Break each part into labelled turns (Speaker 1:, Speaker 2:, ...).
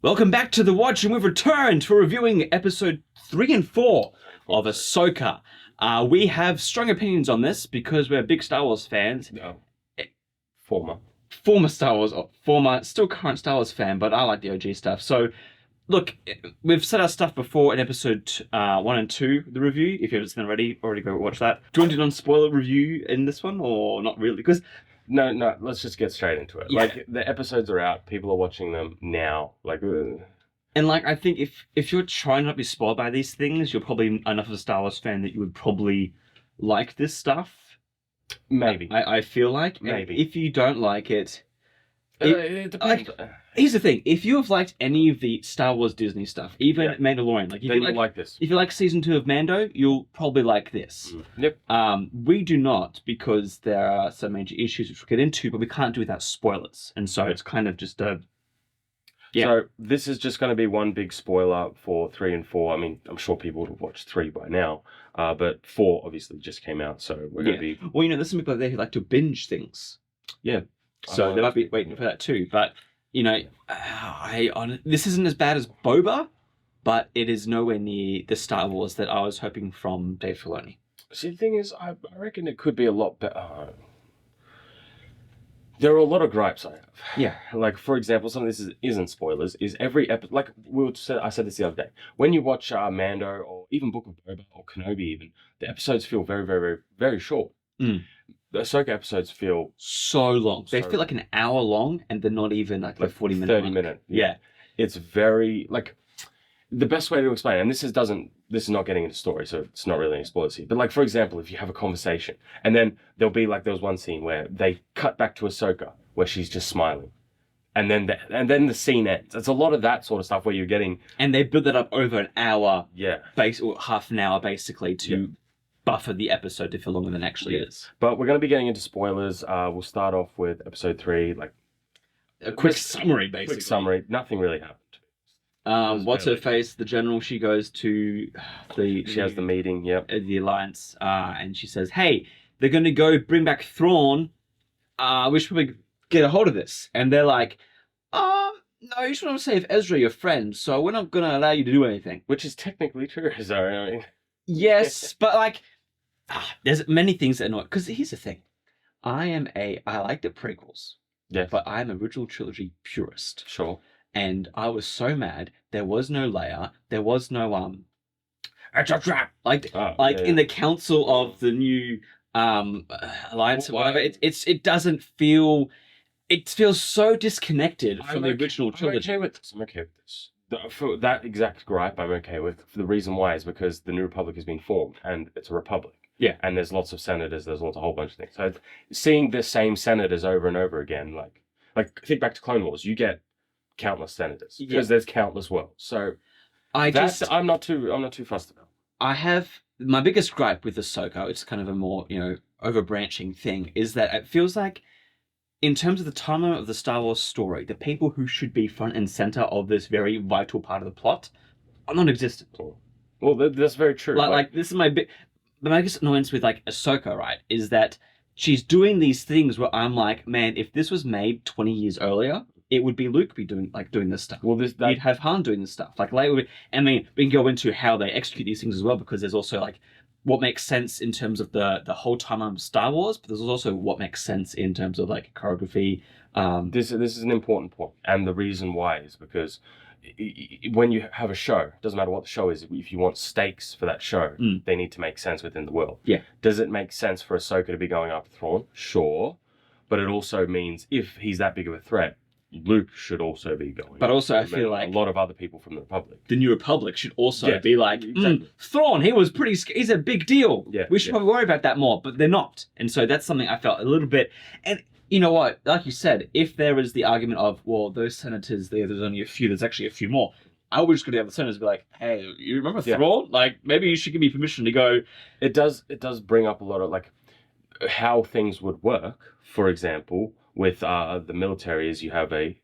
Speaker 1: Welcome back to The Watch, and we've returned for reviewing episode 3 and 4 of Ahsoka. We have strong opinions on this because we're big Star Wars fans.
Speaker 2: No. Former
Speaker 1: Star Wars, still current Star Wars fan, but I like the OG stuff. So, look, we've said our stuff before in episode 1 and 2, the review. If you haven't seen it already go watch that. Do you want to do a non-spoiler review in this one, or not really? Because
Speaker 2: No, let's just get straight into it.
Speaker 1: Yeah.
Speaker 2: Like, the episodes are out, people are watching them now. Like,
Speaker 1: And like, I think if you're trying not to be spoiled by these things, you're probably enough of a Star Wars fan that you would probably like this stuff.
Speaker 2: maybe.
Speaker 1: I feel like.
Speaker 2: Maybe.
Speaker 1: And if you don't like it,
Speaker 2: It depends.
Speaker 1: here's the thing. If you have liked any of the Star Wars Disney stuff, even Mandalorian, like if
Speaker 2: Then
Speaker 1: you
Speaker 2: you like this.
Speaker 1: if you like season 2 of Mando, you'll probably like this.
Speaker 2: Yep.
Speaker 1: We do not, because there are some major issues which we'll get into, but we can't do without spoilers. And so it's kind of just a... Yeah.
Speaker 2: So this is just going to be one big spoiler for 3 and 4. I mean, I'm sure people would have watched 3 by now, but 4 obviously just came out, so we're going to be...
Speaker 1: Well, there's some people out there who like to binge things.
Speaker 2: Yeah.
Speaker 1: So they might be waiting for that too. But, this isn't as bad as Boba, but it is nowhere near the Star Wars that I was hoping from Dave Filoni.
Speaker 2: See, the thing is, I reckon it could be a lot better. There are a lot of gripes I have.
Speaker 1: Yeah.
Speaker 2: Like, for example, some of this isn't spoilers, is every episode... Like, I said this the other day. When you watch Mando, or even Book of Boba, or Kenobi even, the episodes feel very, very, very, very short.
Speaker 1: Mm.
Speaker 2: The Ahsoka episodes feel...
Speaker 1: So long. They
Speaker 2: So
Speaker 1: feel like an hour long, and they're not even like 40-minute
Speaker 2: 30 minute.
Speaker 1: Yeah.
Speaker 2: It's very... Like, the best way to explain it, and this is not getting into story, so it's not really any spoilers here. But, like, for example, if you have a conversation, and then there'll be, like, there was one scene where they cut back to Ahsoka, where she's just smiling. And then the scene ends. It's a lot of that sort of stuff where you're getting...
Speaker 1: And they build that up over an hour,
Speaker 2: Yeah.
Speaker 1: or half an hour, basically, to buffer the episode to feel longer than it actually is.
Speaker 2: But we're going to be getting into spoilers. We'll start off with episode 3, like...
Speaker 1: A quick summary, basically.
Speaker 2: Quick summary. Nothing really happened.
Speaker 1: What's her face? The general. She goes to
Speaker 2: She has the meeting, yep.
Speaker 1: the Alliance, and she says, "Hey, they're going to go bring back Thrawn. We should probably get a hold of this." And they're like, "No, you just want to save Ezra, your friend. So we're not going to allow you to do anything."
Speaker 2: Which is technically true, sorry. I mean...
Speaker 1: Yes, but like, there's many things that annoy. Because here's the thing, I like the prequels, but I'm an original trilogy purist.
Speaker 2: Sure.
Speaker 1: And I was so mad. There was no Leia. There was no it's a trap. In the council of the new Alliance or whatever. It doesn't feel. It feels so disconnected from the original trilogy.
Speaker 2: I'm okay with this. For that exact gripe, I'm okay with. For the reason why is because the New Republic has been formed and it's a republic.
Speaker 1: Yeah.
Speaker 2: And there's lots of senators. There's lots a whole bunch of things. So seeing the same senators over and over again, like think back to Clone Wars, you get countless senators because there's countless worlds. So I'm not too fussed about.
Speaker 1: I have my biggest gripe with Ahsoka. It's kind of a more overbranching thing. Is that it feels like, in terms of the timeline of the Star Wars story, the people who should be front and center of this very vital part of the plot are non-existent.
Speaker 2: Well, that's very true.
Speaker 1: Like this is the biggest annoyance with like Ahsoka, right? Is that she's doing these things where I'm like, man, if this was made 20 years earlier, it would be Luke doing this stuff.
Speaker 2: Well,
Speaker 1: you'd have Han doing this stuff. Like later, I mean, we can go into how they execute these things as well, because there's also like what makes sense in terms of the whole timeline of Star Wars, but there's also what makes sense in terms of like choreography.
Speaker 2: This is an important point, and the reason why is because when you have a show, doesn't matter what the show is, if you want stakes for that show, they need to make sense within the world.
Speaker 1: Yeah.
Speaker 2: Does it make sense for Ahsoka to be going after Thrawn? Sure. But it also means if he's that big of a threat, Luke should also be going.
Speaker 1: But also, I feel like
Speaker 2: a lot of other people from the Republic.
Speaker 1: The New Republic should also be like, Thrawn, he's a big deal. Yeah, we should probably worry about that more, but they're not. And so that's something I felt a little bit. And you know what? Like you said, if there is the argument of, well, those senators, there's only a few, there's actually a few more. I would just go to the other senators and be like, hey, you remember Thrawn? Like, maybe you should give me permission to go.
Speaker 2: It does bring up a lot of like how things would work. For example, with the military, is you have a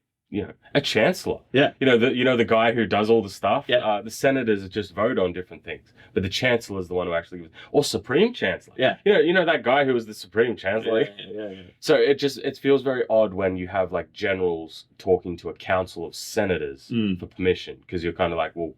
Speaker 2: a chancellor.
Speaker 1: Yeah.
Speaker 2: The guy who does all the stuff.
Speaker 1: Yeah.
Speaker 2: The senators just vote on different things, but the chancellor is the one who actually gives, or supreme chancellor.
Speaker 1: Yeah.
Speaker 2: That guy who was the supreme chancellor.
Speaker 1: Yeah.
Speaker 2: So it feels very odd when you have like generals talking to a council of senators for permission, because you're kind of like, well,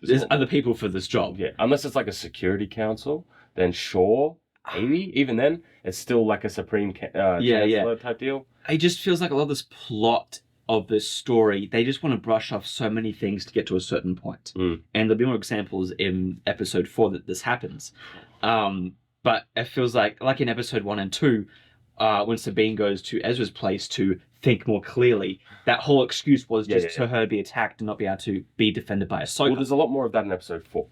Speaker 2: there's
Speaker 1: other people for this job.
Speaker 2: Yeah, unless it's like a security council, then sure, maybe. Even then, it's still like a supreme chancellor type deal.
Speaker 1: It just feels like a lot of this plot of this story, they just want to brush off so many things to get to a certain point. And there'll be more examples in episode 4 that this happens. But it feels like in episode 1 and 2, when Sabine goes to Ezra's place to think more clearly, that whole excuse was just for her to be attacked and not be able to be defended by Ahsoka.
Speaker 2: Well, there's a lot more of that in episode 4.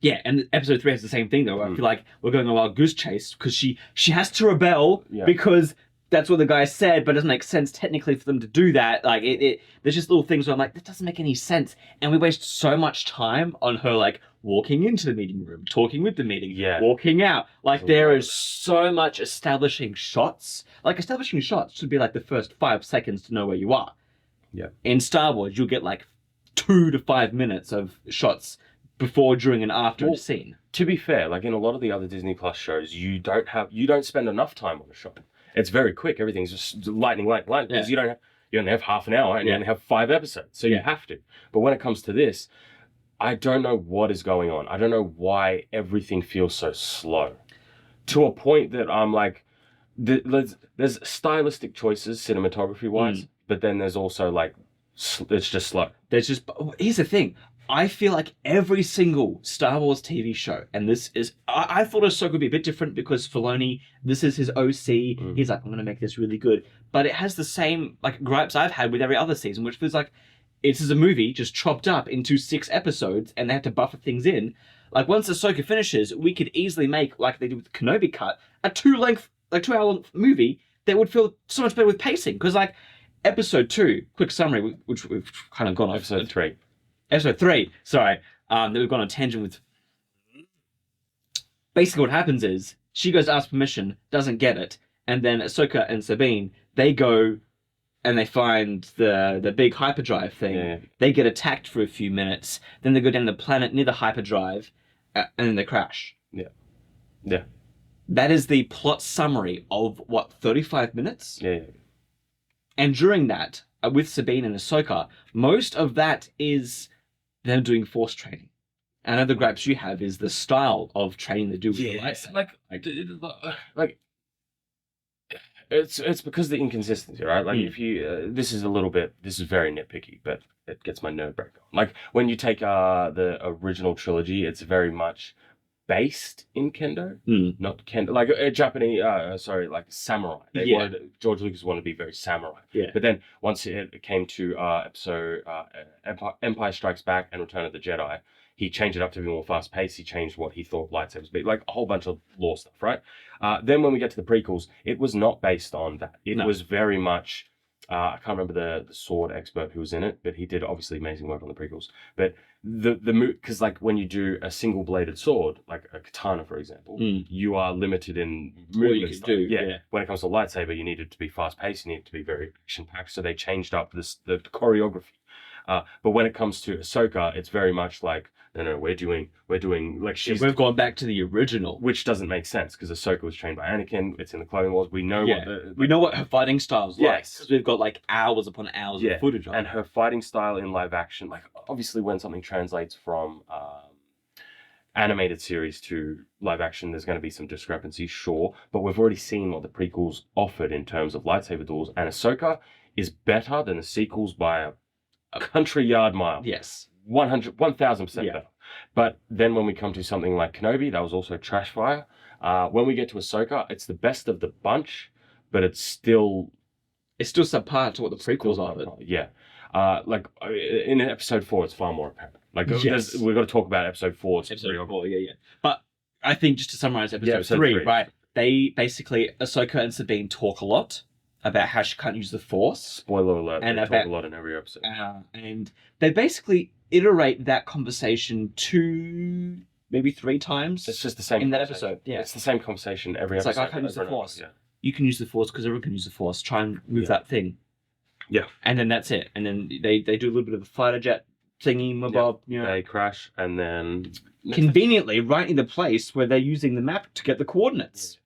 Speaker 1: Yeah, and episode 3 has the same thing though. I feel like we're going on a wild goose chase because she has to rebel because that's what the guy said, but it doesn't make sense technically for them to do that. Like there's just little things where I'm like, that doesn't make any sense, and we waste so much time on her like walking into the meeting room, talking with the meeting, walking out. Like there is so much establishing shots. Like establishing shots should be like the first 5 seconds to know where you are.
Speaker 2: Yeah.
Speaker 1: In Star Wars, you'll get like 2 to 5 minutes of shots before, during, and after a scene.
Speaker 2: To be fair, like in a lot of the other Disney Plus shows, you don't spend enough time on a shot. It's very quick. Everything's just lightning, because you only have half an hour and you only have 5 episodes, so you have to. But when it comes to this, I don't know what is going on. I don't know why everything feels so slow, to a point that I'm like, there's stylistic choices cinematography wise, but then there's also like it's just slow.
Speaker 1: Here's the thing. I feel like every single Star Wars TV show, and this is, I thought Ahsoka would be a bit different because Filoni, this is his OC. He's like, I'm going to make this really good. But it has the same like gripes I've had with every other season, which feels like it's a movie just chopped up into 6 episodes and they have to buffer things in. Like once Ahsoka finishes, we could easily make, like they did with the Kenobi cut, a 2-hour movie that would feel so much better with pacing. Because like episode 2, quick summary, which we've kind of gone off. Episode 3, sorry, that we've gone on a tangent with. Basically what happens is, she goes to ask permission, doesn't get it, and then Ahsoka and Sabine, they go and they find the big hyperdrive thing.
Speaker 2: Yeah.
Speaker 1: They get attacked for a few minutes, then they go down the planet near the hyperdrive, and then they crash.
Speaker 2: Yeah.
Speaker 1: That is the plot summary of, 35 minutes?
Speaker 2: Yeah.
Speaker 1: And during that, with Sabine and Ahsoka, most of that is them doing force training. And another gripes you have is the style of training they do with the lightsaber.
Speaker 2: Like it's because of the inconsistency, right? Like if you this is very nitpicky, but it gets my nerve break on. Like when you take the original trilogy, it's very much based in kendo, not kendo, like a Japanese, like samurai. George Lucas wanted to be very samurai.
Speaker 1: Yeah.
Speaker 2: But then once it came to episode Empire Strikes Back and Return of the Jedi, he changed it up to be more fast paced. He changed what he thought lightsabers would be, like a whole bunch of lore stuff, right? Then when we get to the prequels, it was not based on that. It was very much. I can't remember the sword expert who was in it, but he did obviously amazing work on the prequels. But the because like when you do a single bladed sword, like a katana for example, you are limited in movement.
Speaker 1: What you can do. Yeah.
Speaker 2: When it comes to lightsaber, you need it to be fast paced. You need it to be very action packed. So they changed up the choreography. But when it comes to Ahsoka, it's very much like no, we're doing like
Speaker 1: we've gone back to the original,
Speaker 2: which doesn't make sense because Ahsoka was trained by Anakin. It's in the Clone Wars. We know
Speaker 1: we know what her fighting style's like.
Speaker 2: Yes,
Speaker 1: because we've got like hours upon hours of footage of
Speaker 2: and her fighting style in live action. Like obviously, when something translates from animated series to live action, there's going to be some discrepancy, sure. But we've already seen what the prequels offered in terms of lightsaber duels, and Ahsoka is better than the sequels by a country yard mile.
Speaker 1: Yes.
Speaker 2: 1,000% better. But then when we come to something like Kenobi, that was also trash fire. When we get to Ahsoka, it's the best of the bunch, but it's still
Speaker 1: subpar to what the prequels offered.
Speaker 2: Yeah. Like in episode 4, it's far more apparent. Like we've got to talk about episode 4.
Speaker 1: Episode 4, yeah. But I think just to summarize episode 3, right? They basically, Ahsoka and Sabine talk a lot about how she can't use the Force.
Speaker 2: Spoiler alert, they talk a lot in every episode.
Speaker 1: And they basically iterate that conversation 2, maybe 3 times.
Speaker 2: It's just the same
Speaker 1: in that episode. Yeah,
Speaker 2: it's the same conversation every episode.
Speaker 1: It's like, I can't use the Force. You can use the Force because everyone can use the Force. Try and move that thing.
Speaker 2: Yeah.
Speaker 1: And then that's it. And then they do a little bit of a fighter jet thingy, mabob, you know.
Speaker 2: They crash, and then
Speaker 1: Conveniently right in the place where they're using the map to get the coordinates.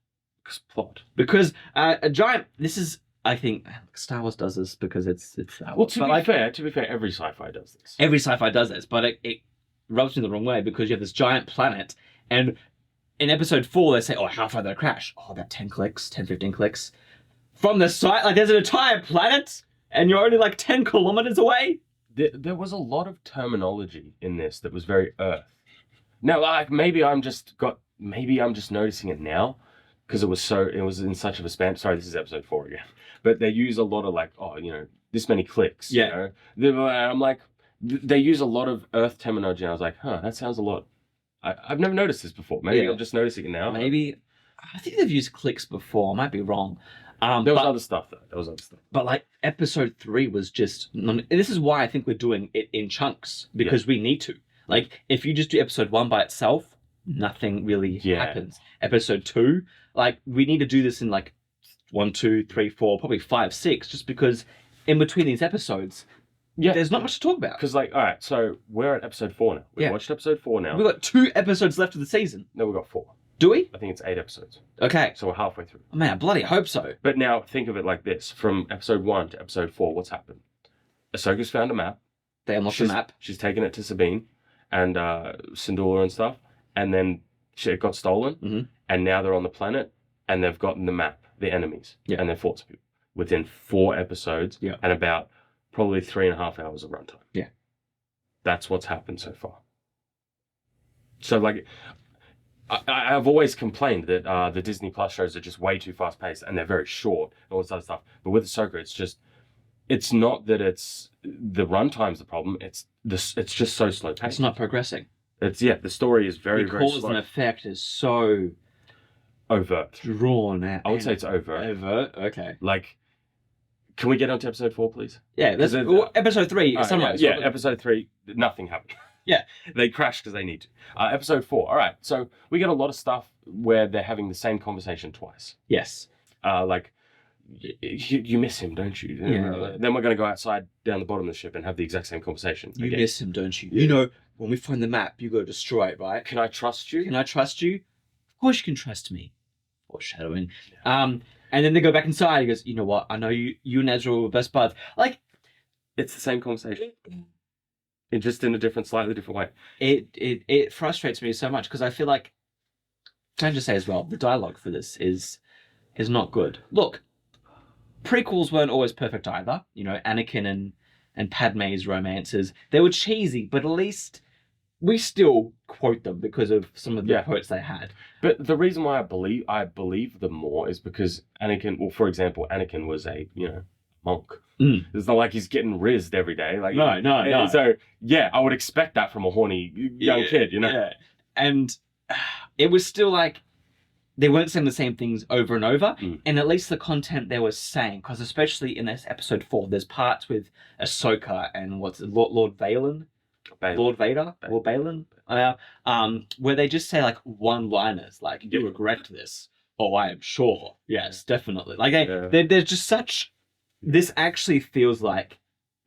Speaker 2: Plot.
Speaker 1: Because a giant, this is, I think, Star Wars does this because it's Star Wars.
Speaker 2: Well, to be fair, every sci-fi does this.
Speaker 1: Every sci-fi does this, but it rubs me the wrong way because you have this giant planet, and in episode 4 they say, oh, how far did it crash? Oh, about 10 clicks, 10, 15 clicks. From the site, like there's an entire planet, and you're only like 10 kilometers away?
Speaker 2: There was a lot of terminology in this that was very Earth. Now, like, maybe I'm just noticing it now, because it was in such of a span. Sorry, this is episode 4 again. But they use a lot of like, oh, you know, this many clicks.
Speaker 1: Yeah.
Speaker 2: You know? I'm like, they use a lot of Earth terminology. And I was like, that sounds a lot. I've never noticed this before. Maybe I'm just noticing it now.
Speaker 1: Maybe. I think they've used clicks before. I might be wrong.
Speaker 2: There was other stuff though.
Speaker 1: But like episode 3 was just. This is why I think we're doing it in chunks, because we need to. Like, if you just do episode 1 by itself, nothing really happens. Episode 2, like, we need to do this in like 1, 2, 3, 4, probably 5, 6, just because in between these episodes, there's not much to talk about.
Speaker 2: Because, like, all right, so we're at episode 4 now. We've watched episode 4 now.
Speaker 1: We've got 2 episodes left of the season.
Speaker 2: No, we've got 4.
Speaker 1: Do we?
Speaker 2: I think it's 8 episodes.
Speaker 1: Okay.
Speaker 2: So we're halfway through.
Speaker 1: Oh, man, I bloody hope so.
Speaker 2: But now think of it like this: from episode 1 to episode 4, what's happened? Ahsoka's found a map.
Speaker 1: They unlocked the map.
Speaker 2: She's taken it to Sabine and Syndulla and stuff, and then it got stolen, and now they're on the planet, and they've gotten the map, the enemies, and they've fought some people within 4 episodes, and about probably 3.5 hours of runtime.
Speaker 1: Yeah.
Speaker 2: That's what's happened so far. So, like, I've always complained that the Disney Plus shows are just way too fast paced and they're very short and all this other stuff. But with Ahsoka, it's not that it's the runtime's the problem. It's just so slow paced.
Speaker 1: It's not progressing.
Speaker 2: The story is very, very slow.
Speaker 1: The cause and effect is so
Speaker 2: overt,
Speaker 1: drawn out.
Speaker 2: I would say it's overt.
Speaker 1: Overt, okay.
Speaker 2: Like, can we get on to episode 4, please?
Speaker 1: Yeah, episode 3. Summarize.
Speaker 2: Yeah, episode 3. Nothing happened.
Speaker 1: Yeah.
Speaker 2: They crash because they need to. Episode 4. All right. So we get a lot of stuff where they're having the same conversation twice.
Speaker 1: Yes.
Speaker 2: Like, you miss him, don't you?
Speaker 1: Yeah.
Speaker 2: Then we're going to go outside down the bottom of the ship and have the exact same conversation.
Speaker 1: You miss him, don't you? You know, when we find the map, you got to destroy it, right?
Speaker 2: Can I trust you?
Speaker 1: Can I trust you? Of course you can trust me. Foreshadowing. And then they go back inside. He goes, you know what? I know you and Ezra were best buds. Like,
Speaker 2: it's the same conversation. It just in a slightly different way.
Speaker 1: It frustrates me so much because I feel like, can I just say as well, the dialogue for this is not good. Look, prequels weren't always perfect either. You know, Anakin and Padme's romances, they were cheesy, but at least we still quote them because of some of the quotes they had. But
Speaker 2: the reason why I believe them more is because Anakin, well, for example, Anakin was a, monk. It's not like he's getting rizzed every day. Like,
Speaker 1: no.
Speaker 2: So yeah, I would expect that from a horny young kid,
Speaker 1: Yeah. And it was still like they weren't saying the same things over and over, and at least the content they were saying, because especially in this episode 4, there's parts with Ahsoka and Lord Valen. Lord Vader or Balin, where they just say like one-liners, like "You regret this," "Oh, I am sure." Yes, definitely. Like they're just such. This actually feels like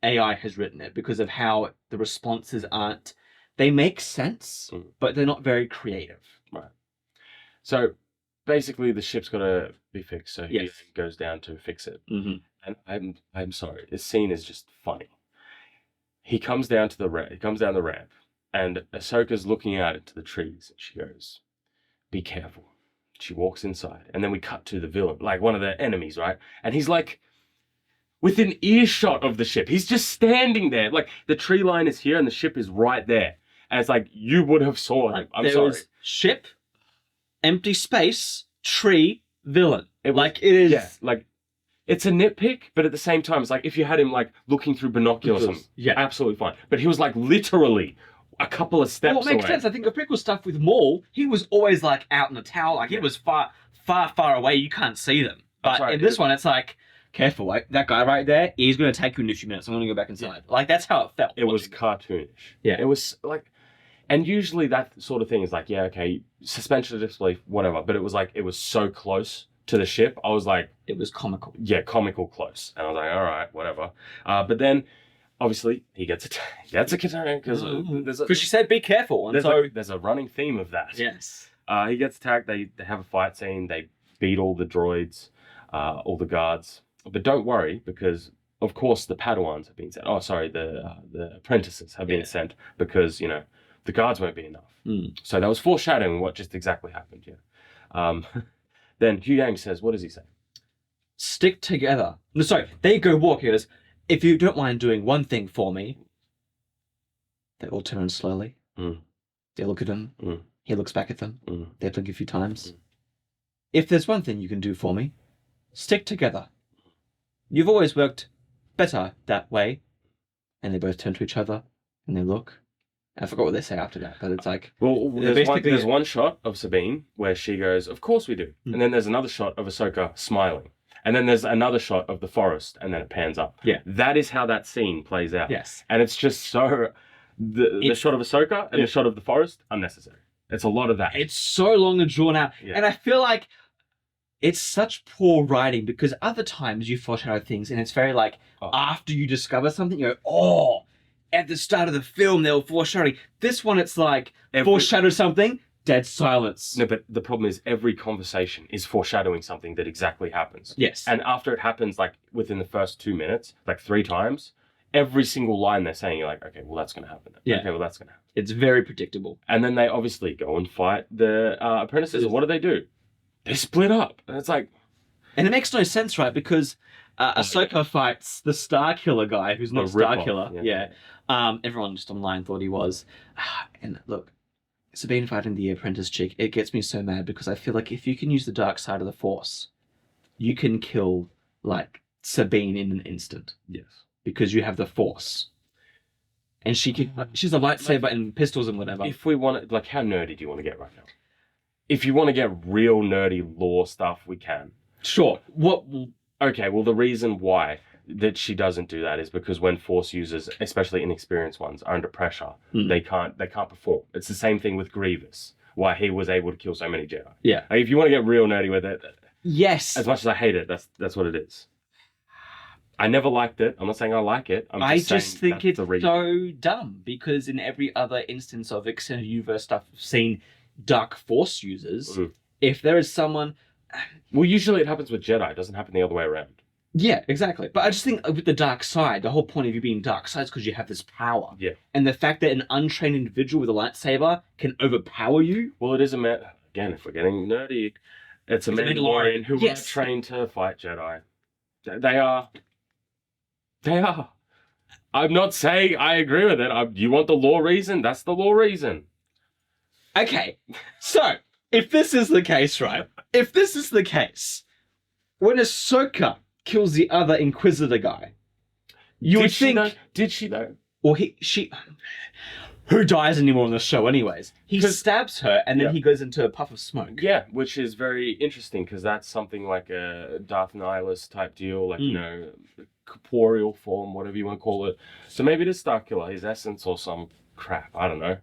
Speaker 1: AI has written it because of how the responses aren't. They make sense, but they're not very creative.
Speaker 2: Right. So basically, the ship's got to be fixed. So he goes down to fix it. And I'm sorry, this scene is just funny. He comes down the ramp, and Ahsoka's looking out into the trees, and she goes, "Be careful." She walks inside, and then we cut to the villain, like one of the enemies, right? And he's like within earshot of the ship. He's just standing there, like the tree line is here, and the ship is right there. And it's like you would have saw him. I'm sorry.
Speaker 1: Was ship, empty space, tree, villain. It is.
Speaker 2: Yeah, like. It's a nitpick, but at the same time, it's like if you had him like looking through binoculars, absolutely fine. But he was like literally a couple of steps away.
Speaker 1: Well, it makes sense. I think the prequel stuff with Maul, he was always like out in the tower, like he was far, far, far away. You can't see them. But in this one, it's like, careful, like that guy right there, he's going to take you in a few minutes. I'm going to go back inside. Yeah. Like that's how it felt.
Speaker 2: It was cartoonish.
Speaker 1: Yeah,
Speaker 2: it was like, and usually that sort of thing is like, suspension of disbelief, whatever. But it was like it was so close to the ship, I was like,
Speaker 1: it was comical.
Speaker 2: Yeah, comical close. And I was like, all right, whatever. But then, obviously, he gets a katana
Speaker 1: because she said, "Be careful." And
Speaker 2: there's a running theme of that.
Speaker 1: Yes.
Speaker 2: He gets attacked. They have a fight scene. They beat all the droids, all the guards. But don't worry, because of course the Padawans have been sent. Oh, sorry, the apprentices have been sent because the guards won't be enough. So that was foreshadowing what just exactly happened. Yeah. Then Hugh Yang says, what does he say?
Speaker 1: Stick together. No, sorry. They go walk. He goes, if you don't mind doing one thing for me. They all turn slowly. They look at him. He looks back at them. They blink a few times. If there's one thing you can do for me, stick together. You've always worked better that way. And they both turn to each other and they look. I forgot what they say after that, but it's like...
Speaker 2: Well, there's one shot of Sabine where she goes, of course we do. And then there's another shot of Ahsoka smiling. And then there's another shot of the forest, and then it pans up.
Speaker 1: Yeah.
Speaker 2: That is how that scene plays out.
Speaker 1: Yes.
Speaker 2: And it's just so... The shot of Ahsoka and the shot of the forest, unnecessary. It's a lot of that.
Speaker 1: It's so long and drawn out.
Speaker 2: Yeah.
Speaker 1: And I feel like it's such poor writing because other times you foreshadow things and it's very like, after you discover something, you go, at the start of the film, they were foreshadowing. This one, it's like, foreshadow something, dead silence.
Speaker 2: No, but the problem is every conversation is foreshadowing something that exactly happens.
Speaker 1: Yes.
Speaker 2: And after it happens, like, within the first 2 minutes, like 3 times, every single line they're saying, you're like, okay, well, that's going to happen.
Speaker 1: Yeah.
Speaker 2: Okay, well, that's going to happen.
Speaker 1: It's very predictable.
Speaker 2: And then they obviously go and fight the apprentices. And what do? They split up. And it's like...
Speaker 1: And it makes no sense, right? Because Ahsoka fights the Star Killer guy, who's not Star Killer. Yeah. Everyone just online thought he was. And look, Sabine fighting the apprentice chick, it gets me so mad because I feel like if you can use the dark side of the Force, you can kill, like, Sabine in an instant.
Speaker 2: Yes.
Speaker 1: Because you have the Force. And she's a lightsaber and pistols and whatever.
Speaker 2: If we want it, like, how nerdy do you want to get right now? If you want to get real nerdy lore stuff, we can.
Speaker 1: Sure.
Speaker 2: Okay, well, the reason why that she doesn't do that is because when Force users, especially inexperienced ones, are under pressure, they can't perform. It's the same thing with Grievous, why he was able to kill so many Jedi.
Speaker 1: Yeah.
Speaker 2: Like, if you want to get real nerdy with it,
Speaker 1: yes.
Speaker 2: As much as I hate it, that's what it is. I never liked it. I'm not saying I like it.
Speaker 1: I just think it's so dumb because in every other instance of extended universe stuff, I've seen Dark Force users. If there is someone...
Speaker 2: Well, usually it happens with Jedi. It doesn't happen the other way around.
Speaker 1: Yeah, exactly. But I just think with the dark side, the whole point of you being dark side is because you have this power.
Speaker 2: Yeah.
Speaker 1: And the fact that an untrained individual with a lightsaber can overpower you...
Speaker 2: Well, it is again, if we're getting nerdy, it's a Mandalorian who are trained to fight Jedi. They are. I'm not saying I agree with it. You want the lore reason? That's the lore reason.
Speaker 1: Okay. So, if this is the case, right? If this is the case, when Ahsoka kills the other Inquisitor guy, you would think...
Speaker 2: Did she though?
Speaker 1: Well, she... Who dies anymore on the show anyways? He stabs her and then he goes into a puff of smoke.
Speaker 2: Yeah, which is very interesting because that's something like a Darth Nihilus type deal, like, corporeal form, whatever you want to call it. So maybe it is Starkiller, his essence or some crap, I don't know.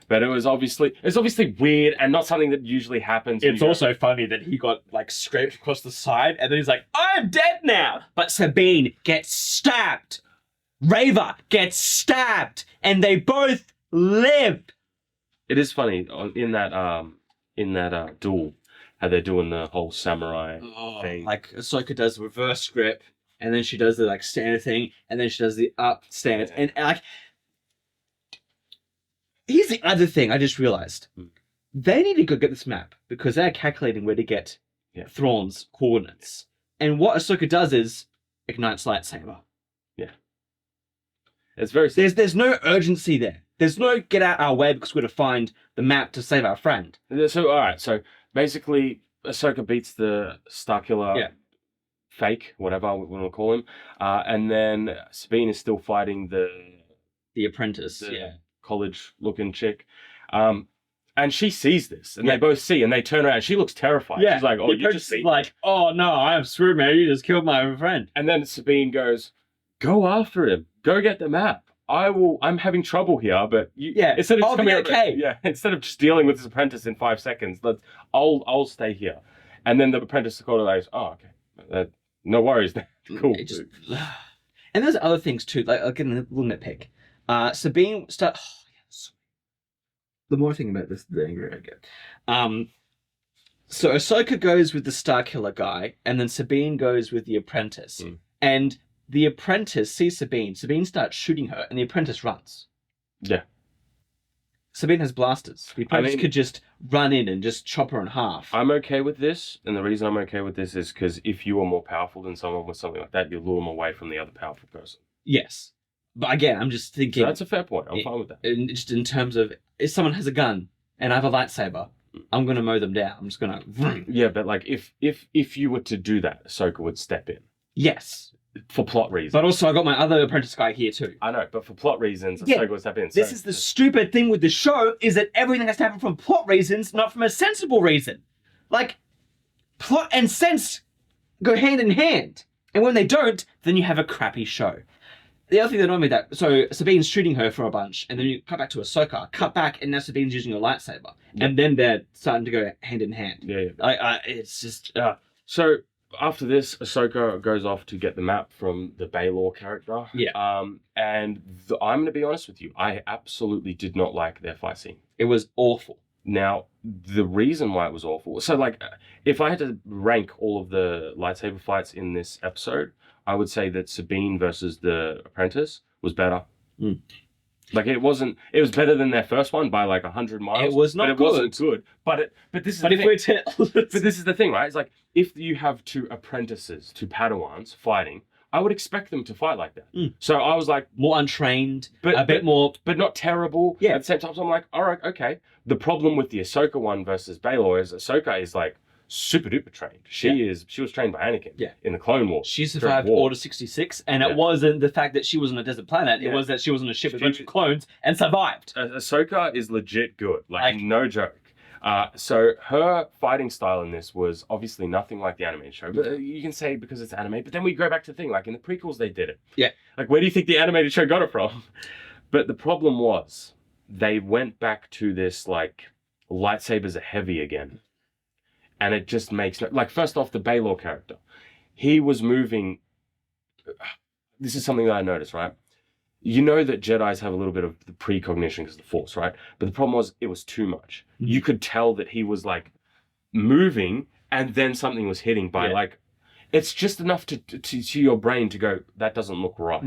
Speaker 2: But it's obviously weird and not something that usually happens.
Speaker 1: It's also funny that he got like scraped across the side and then he's like, I'm dead now! But Sabine gets stabbed. Reva gets stabbed. And they both live.
Speaker 2: It is funny in that duel, how they're doing the whole samurai thing.
Speaker 1: Like Ahsoka does the reverse grip, and then she does the like standard thing, and then she does the up stance, and like. Here's the other thing I just realized: they need to go get this map because they're calculating where to get Thrawn's coordinates, and what Ahsoka does is ignites lightsaber.
Speaker 2: Yeah, it's very.
Speaker 1: There's no urgency there. There's no get out our way because we're going to find the map to save our friend.
Speaker 2: So, all right. So, basically, Ahsoka beats the Starkiller fake, whatever we want to call him. And then Sabine is still fighting
Speaker 1: the apprentice,
Speaker 2: college-looking chick. And she sees this, and they both see, and they turn around. She looks terrified. Yeah. She's like, oh, you just see.
Speaker 1: Like, oh, no, I'm screwed, man. You just killed my friend.
Speaker 2: And then Sabine goes, go after him. Go get the map. I'm having trouble here, but instead of instead of just dealing with this apprentice in 5 seconds, I'll stay here. And then the apprentice called her like, oh, okay. No worries. Cool.
Speaker 1: And there's other things too, like I'll get a little nitpick. Sabine the more I think about this, the angrier I get. So Ahsoka goes with the Starkiller guy, and then Sabine goes with the apprentice. And the apprentice sees Sabine. Sabine starts shooting her, and the apprentice runs.
Speaker 2: Yeah.
Speaker 1: Sabine has blasters. The apprentice could just run in and just chop her in half.
Speaker 2: I'm okay with this, and the reason I'm okay with this is because if you are more powerful than someone with something like that, you lure them away from the other powerful person.
Speaker 1: Yes. But again, I'm just thinking...
Speaker 2: So that's a fair point. I'm fine with that.
Speaker 1: Just in terms of, if someone has a gun, and I have a lightsaber, I'm going to mow them down. I'm just going to...
Speaker 2: Yeah, but like, if you were to do that, Ahsoka would step in.
Speaker 1: Yes.
Speaker 2: For plot reasons.
Speaker 1: But also, I got my other apprentice guy here too.
Speaker 2: I know, but for plot reasons, Ahsoka would step in.
Speaker 1: This is the stupid thing with the show, is that everything has to happen from plot reasons, not from a sensible reason. Like, plot and sense go hand in hand. And when they don't, then you have a crappy show. The other thing that annoyed me that, so Sabine's shooting her for a bunch, and then you cut back to Ahsoka, cut back, and now Sabine's using a lightsaber. Yep. And then they're starting to go hand in hand.
Speaker 2: Yeah.
Speaker 1: It's just...
Speaker 2: So, after this, Ahsoka goes off to get the map from the Baylor character.
Speaker 1: Yeah.
Speaker 2: And I'm going to be honest with you, I absolutely did not like their fight scene.
Speaker 1: It was awful.
Speaker 2: Now, the reason why it was awful... So, like, if I had to rank all of the lightsaber fights in this episode, I would say that Sabine versus the apprentice was better. Like, it was better than their first one by like 100 miles.
Speaker 1: It was not
Speaker 2: good.
Speaker 1: It
Speaker 2: wasn't good. But this is but this is the thing, right? It's like, if you have two apprentices, two Padawans fighting, I would expect them to fight like that. So I was like...
Speaker 1: More untrained, a bit more...
Speaker 2: But not terrible.
Speaker 1: Yeah.
Speaker 2: At the same time, so I'm like, all right, okay. The problem with the Ahsoka one versus Baylor is Ahsoka is like super duper trained. She was trained by Anakin in the Clone Wars.
Speaker 1: She survived Order 66, and it wasn't the fact that she was on a desert planet, it was that she was on a ship with a bunch of clones and survived.
Speaker 2: Ahsoka is legit good, like no joke. So her fighting style in this was obviously nothing like the animated show, but you can say because it's anime, but then we go back to the thing, like in the prequels they did it.
Speaker 1: Yeah.
Speaker 2: Like, where do you think the animated show got it from? But the problem was, they went back to this, like, lightsabers are heavy again. And it just makes... Like, first off, the Baylor character. He was moving... This is something that I noticed, right? You know that Jedis have a little bit of the precognition because of the Force, right? But the problem was, it was too much. You could tell that he was, like, moving, and then something was hitting by, like... It's just enough to your brain to go, that doesn't look right.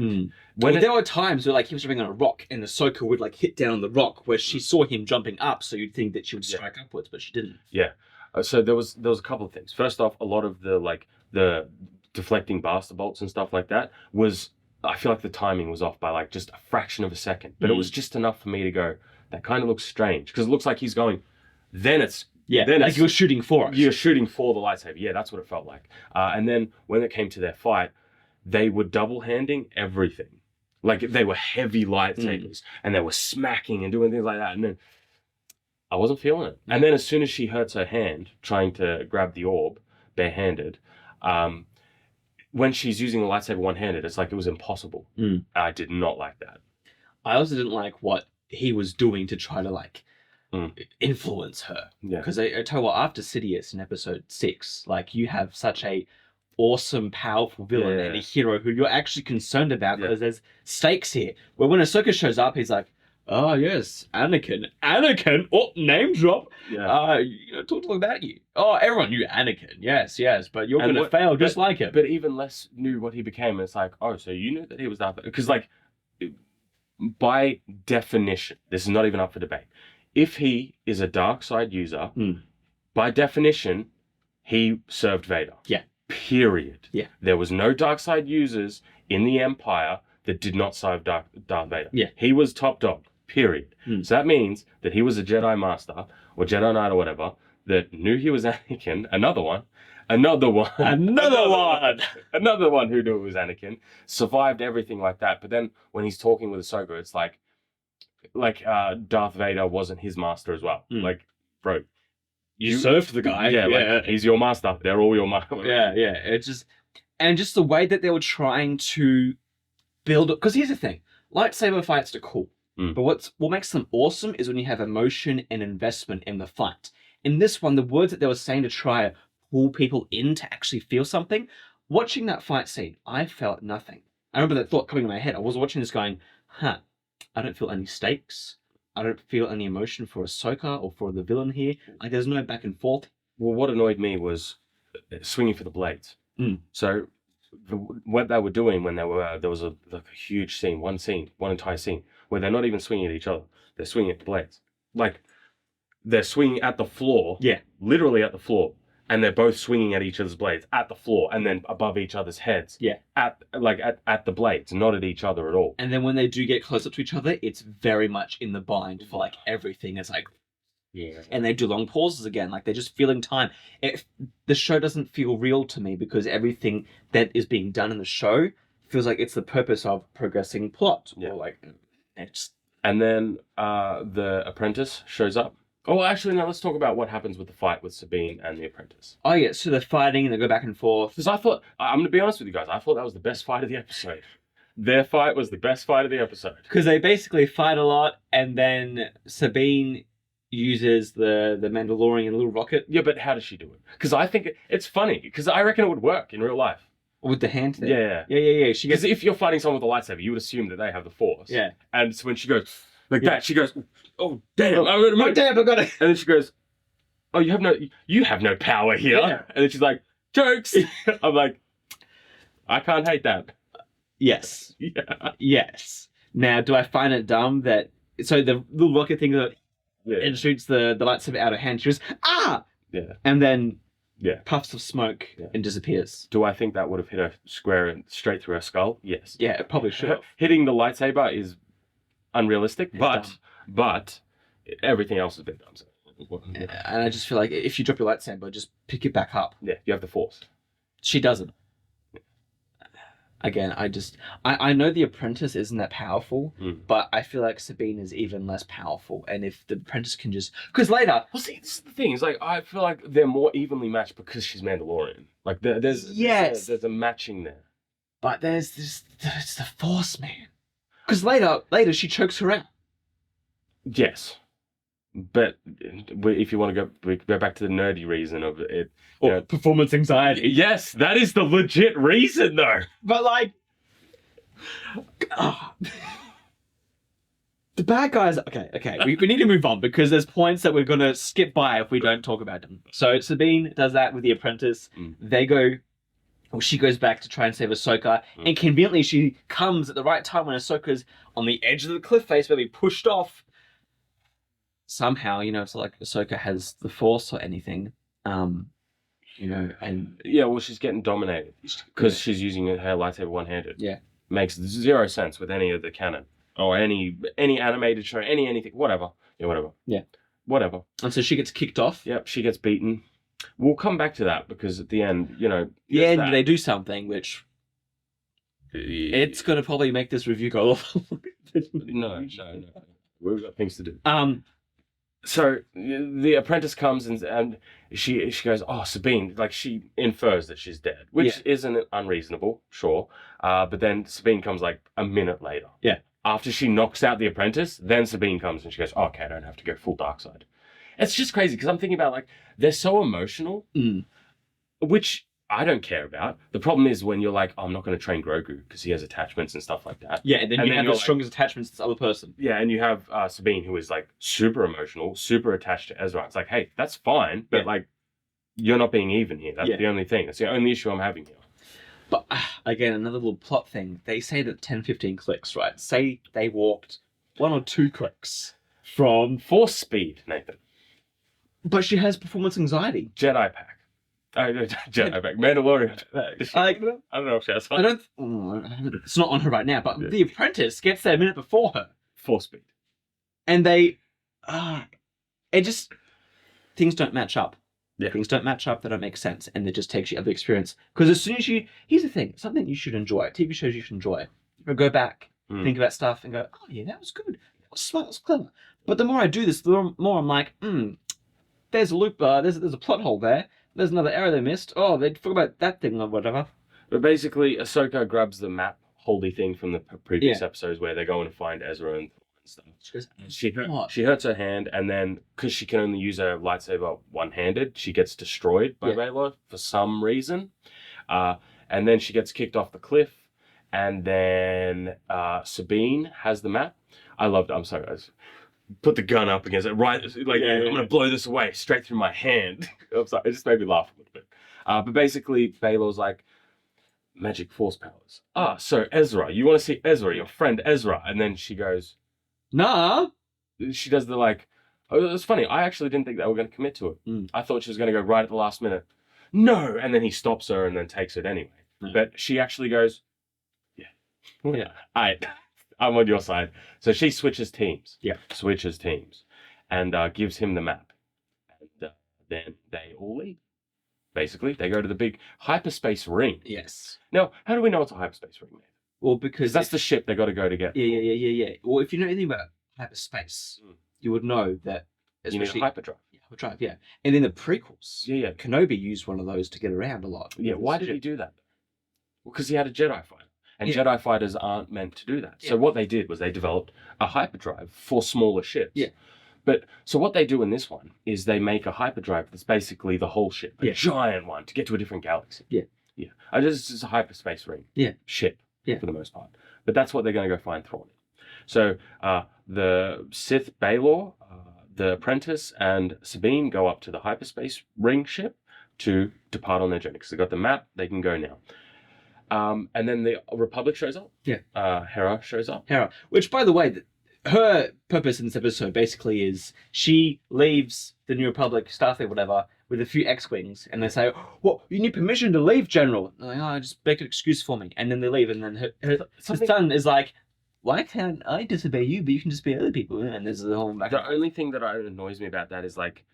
Speaker 1: There were times where, like, he was jumping on a rock, and Ahsoka would, like, hit down on the rock, where she saw him jumping up, so you'd think that she would strike upwards, but she didn't.
Speaker 2: Yeah. So there was a couple of things. First off, a lot of the deflecting blaster bolts and stuff like that was... I feel like the timing was off by, like, just a fraction of a second. But it was just enough for me to go, that kind of looks strange. Because it looks like he's going, then it's...
Speaker 1: Yeah, then like you're shooting for it.
Speaker 2: You're shooting for the lightsaber. Yeah, that's what it felt like. And then when it came to their fight, they were double-handing everything. Like, they were heavy lightsabers. And they were smacking and doing things like that. And then I wasn't feeling it. And then as soon as she hurts her hand trying to grab the orb, barehanded, when she's using the lightsaber one-handed, it's like it was impossible. I did not like that.
Speaker 1: I also didn't like what he was doing to try to, like, influence her. Because I tell you what, after Sidious in episode 6, like, you have such a awesome, powerful villain and a hero who you're actually concerned about because there's stakes here. Where when Ahsoka shows up, he's like, oh yes, Anakin, oh, name drop. Talk about you. Oh, everyone knew Anakin, yes, but you're going to fail just like him.
Speaker 2: But even less knew what he became. It's like, oh, so you knew that he was Darth Vader? Because, like, by definition, this is not even up for debate. If he is a dark side user, by definition, he served Vader. Yeah. Period. Yeah. There was no dark side users in the Empire that did not serve Darth Vader. Yeah. He was top dog. Period. So that means that he was a Jedi Master or Jedi Knight or whatever that knew he was Anakin. Another one who knew it was Anakin, survived everything like that. But then when he's talking with Ahsoka, it's like Darth Vader wasn't his master as well. Like, bro,
Speaker 1: you served the guy.
Speaker 2: Yeah, like, he's your master. They're all your master.
Speaker 1: Yeah. It's just the way that they were trying to build it. Because here's the thing, lightsaber fights are cool. But what makes them awesome is when you have emotion and investment in the fight. In this one, the words that they were saying to try pull people in to actually feel something. Watching that fight scene, I felt nothing. I remember that thought coming in my head. I was watching this going, I don't feel any stakes. I don't feel any emotion for Ahsoka or for the villain here. Like, there's no back and forth.
Speaker 2: Well, what annoyed me was swinging for the blades. So what they were doing when there was a huge scene, one entire scene, where they're not even swinging at each other. They're swinging at the blades. Like, they're swinging at the floor.
Speaker 1: Yeah.
Speaker 2: Literally at the floor. And they're both swinging at each other's blades at the floor and then above each other's heads.
Speaker 1: Yeah.
Speaker 2: At the blades, not at each other at all.
Speaker 1: And then when they do get close up to each other, it's very much in the bind for like everything. It's like,
Speaker 2: yeah.
Speaker 1: And they do long pauses again, like they're just feeling time. The show doesn't feel real to me because everything that is being done in the show feels like it's the purpose of progressing plot.
Speaker 2: Yeah.
Speaker 1: Or like, it's...
Speaker 2: And then the apprentice shows up. Oh, actually, no, let's talk about what happens with the fight with Sabine and the apprentice.
Speaker 1: Oh, yeah, so they're fighting and they go back and forth.
Speaker 2: Because I thought, I'm going to be honest with you guys, I thought that was the best fight of the episode. Their fight was the best fight of the episode.
Speaker 1: Because they basically fight a lot, and then Sabine uses the Mandalorian little rocket.
Speaker 2: Yeah, but how does she do it? Because I think it's funny, because I reckon it would work in real life.
Speaker 1: With the hand thing?
Speaker 2: Yeah.
Speaker 1: Yeah.
Speaker 2: Because if you're fighting someone with a lightsaber, you would assume that they have the Force.
Speaker 1: Yeah.
Speaker 2: And so when she goes like that, she goes, oh, damn, I
Speaker 1: got it.
Speaker 2: And then she goes, oh, you have no power here.
Speaker 1: Yeah.
Speaker 2: And then she's like, jokes. I'm like, I can't hate that.
Speaker 1: Yes.
Speaker 2: Yeah.
Speaker 1: Yes. Now, do I find it dumb that... So the little rocket thing that it shoots the lightsaber out of hand, she goes, ah!
Speaker 2: Yeah.
Speaker 1: And then
Speaker 2: Yeah.
Speaker 1: puffs of smoke and disappears.
Speaker 2: Do I think that would have hit her straight through her skull? Yes.
Speaker 1: Yeah, it probably should have.
Speaker 2: Hitting the lightsaber is unrealistic,
Speaker 1: It's
Speaker 2: but everything else has been done. So.
Speaker 1: And I just feel like if you drop your lightsaber, just pick it back up.
Speaker 2: Yeah, you have the Force.
Speaker 1: She doesn't. Again, I know the apprentice isn't that powerful, but I feel like Sabine is even less powerful. And if the apprentice can just... Because later...
Speaker 2: Well, see, this is the thing. It's like, I feel like they're more evenly matched because she's Mandalorian. Like, there's a matching there.
Speaker 1: But there's it's the Force, man. Because later she chokes her out.
Speaker 2: Yes. But if you want to go back to the nerdy reason of it...
Speaker 1: Or performance anxiety.
Speaker 2: Yes, that is the legit reason, though.
Speaker 1: But, like... The bad guys... Okay. We need to move on because there's points that we're going to skip by if we don't talk about them. So Sabine does that with the apprentice. They go... Well, she goes back to try and save Ahsoka. And conveniently, she comes at the right time when Ahsoka's on the edge of the cliff face where we pushed off. Somehow, it's like Ahsoka has the Force or anything. And...
Speaker 2: Yeah, well, she's getting dominated because she's using her lightsaber one-handed.
Speaker 1: Yeah.
Speaker 2: Makes zero sense with any of the canon. Or any animated show, anything, whatever. Yeah, whatever.
Speaker 1: Yeah.
Speaker 2: Whatever.
Speaker 1: And so she gets kicked off.
Speaker 2: Yep, she gets beaten. We'll come back to that because at the end,
Speaker 1: Yeah, and they do something which... It's going to probably make this review go off.
Speaker 2: No. We've got things to do. So the apprentice comes and she goes, oh, Sabine, like she infers that she's dead, which isn't unreasonable, sure. But then Sabine comes like a minute later.
Speaker 1: Yeah.
Speaker 2: After she knocks out the apprentice, then Sabine comes and she goes, oh, okay, I don't have to go full dark side. It's just crazy because I'm thinking about like, they're so emotional, which I don't care about. The problem is when you're like, oh, I'm not going to train Grogu because he has attachments and stuff like that.
Speaker 1: Yeah, and then you have the strongest attachments to this other person.
Speaker 2: Yeah, and you have Sabine who is like super emotional, super attached to Ezra. It's like, hey, that's fine, but like, you're not being even here. That's the only thing. That's the only issue I'm having here.
Speaker 1: But again, another little plot thing. They say that 10-15 clicks, right? Say they walked 1 or 2 clicks from...
Speaker 2: Force speed, Nathan.
Speaker 1: But she has performance anxiety.
Speaker 2: Jedi pack. Jedi pack. Mandalorian. I don't know if she has one.
Speaker 1: It's not on her right now, but the apprentice gets there a minute before her.
Speaker 2: Force speed.
Speaker 1: And they... it just... Things don't match up.
Speaker 2: Yeah.
Speaker 1: Things don't match up, they don't make sense, and it just takes you out of the experience. Because as soon as you... Here's the thing, something you should enjoy, TV shows you should enjoy. You go back, think about stuff, and go, oh yeah, that was good. That was smart, that was clever. But the more I do this, the more I'm like, there's a loop, there's a plot hole there. There's another error they missed. Oh, they forgot about that thing or whatever.
Speaker 2: But basically, Ahsoka grabs the map holdy thing from the previous episodes where they're going to find Ezra and and stuff.
Speaker 1: She goes,
Speaker 2: She hurts her hand, and then because she can only use her lightsaber one-handed, she gets destroyed by Baylor for some reason. And then she gets kicked off the cliff, and then Sabine has the map. I loved it. I'm sorry, guys. Put the gun up against it, right? Like, I'm gonna blow this away straight through my hand. I'm sorry, it just made me laugh a little bit. But basically, Baylor's like, magic force powers. So Ezra, you want to see Ezra, your friend Ezra? And then she goes, nah. She does the like, oh, it's funny. I actually didn't think they were going to commit to it. I thought she was going to go right at the last minute. No. And then he stops her and then takes it anyway. But she actually goes, I'm on your side. So she switches teams. And gives him the map. And then they all leave. Basically, they go to the big hyperspace ring.
Speaker 1: Yes.
Speaker 2: Now, how do we know it's a hyperspace ring, Nathan?
Speaker 1: Well, because
Speaker 2: that's the ship they got to go to get.
Speaker 1: Yeah. Well, if you know anything about hyperspace, you would know that.
Speaker 2: You need a hyperdrive.
Speaker 1: Hyperdrive, yeah. And in the prequels,
Speaker 2: yeah,
Speaker 1: Kenobi used one of those to get around a lot.
Speaker 2: Yeah. Why did he do that? Well, because he had a Jedi fighter, and Jedi fighters aren't meant to do that. So what they did was they developed a hyperdrive for smaller ships. Yeah. But so what they do in this one is they make a hyperdrive that's basically the whole ship, a giant one to get to a different galaxy. Yeah. It's just a hyperspace ring. Ship. For the most part. But that's what they're going to go find Thrawn in. So the Sith Baylor, the apprentice, and Sabine go up to the hyperspace ring ship to depart on their journey because they got the map. They can go now. And then the Republic shows up. Hera shows up.
Speaker 1: Which, by the way, her purpose in this episode basically is she leaves the New Republic, Starfleet, whatever, with a few X-Wings, and they say, well, you need permission to leave, General. And they're like, just make an excuse for me. And then they leave, and then her son is like, why can't I disobey you, but you can disobey other people? And there's the whole back.
Speaker 2: The only thing that annoys me about that is, like,